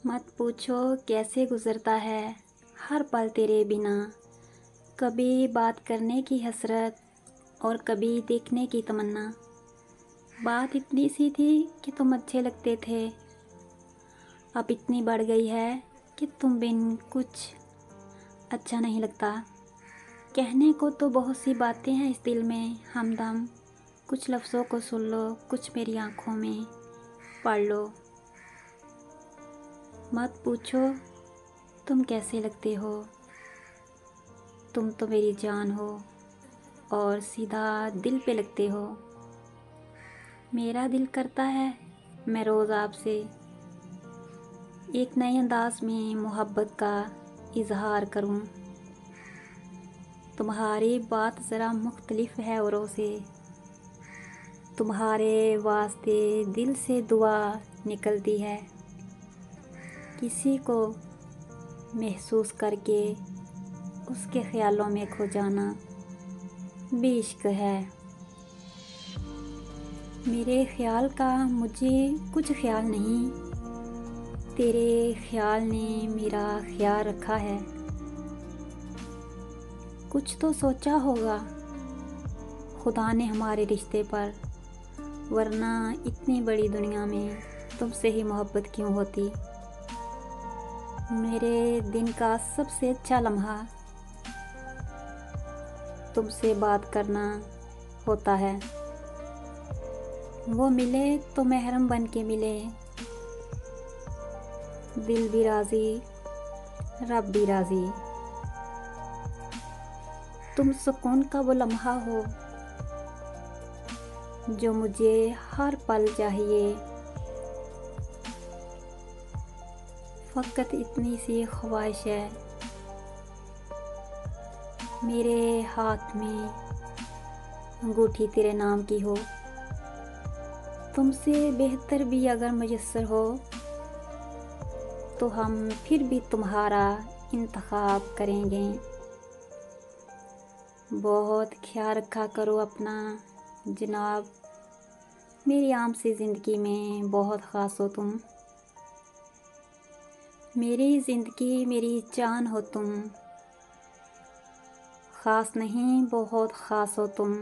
मत पूछो कैसे गुजरता है हर पल तेरे बिना। कभी बात करने की हसरत और कभी देखने की तमन्ना। बात इतनी सी थी कि तुम अच्छे लगते थे, अब इतनी बढ़ गई है कि तुम बिन कुछ अच्छा नहीं लगता। कहने को तो बहुत सी बातें हैं इस दिल में हमदम। कुछ लफ्ज़ों को सुन लो, कुछ मेरी आँखों में पढ़ लो। मत पूछो तुम कैसे लगते हो, तुम तो मेरी जान हो और सीधा दिल पे लगते हो। मेरा दिल करता है मैं रोज़ आपसे एक नए अंदाज में मोहब्बत का इजहार करूं। तुम्हारी बात ज़रा मुख्तलिफ है औरों से, तुम्हारे वास्ते दिल से दुआ निकलती है। किसी को महसूस करके उसके ख्यालों में खो जाना भी इश्क है। मेरे ख्याल का मुझे कुछ ख्याल नहीं, तेरे ख्याल ने मेरा ख्याल रखा है। कुछ तो सोचा होगा खुदा ने हमारे रिश्ते पर, वरना इतनी बड़ी दुनिया में तुमसे ही मोहब्बत क्यों होती। मेरे दिन का सबसे अच्छा लम्हा तुमसे बात करना होता है। वो मिले तो महरम बन के मिले, दिल भी राज़ी रब भी राज़ी। तुम सुकून का वो लम्हा हो जो मुझे हर पल चाहिए। फ़कत इतनी सी ख्वाहिश है मेरे हाथ में अंगूठी तेरे नाम की हो। तुमसे बेहतर भी अगर मुयस्सर हो तो हम फिर भी तुम्हारा इंतखाब करेंगे। बहुत ख्याल रखा करो अपना जनाब, मेरी आम सी ज़िंदगी में बहुत ख़ास हो तुम। मेरी ज़िंदगी मेरी जान हो तुम, ख़ास नहीं बहुत ख़ास हो तुम।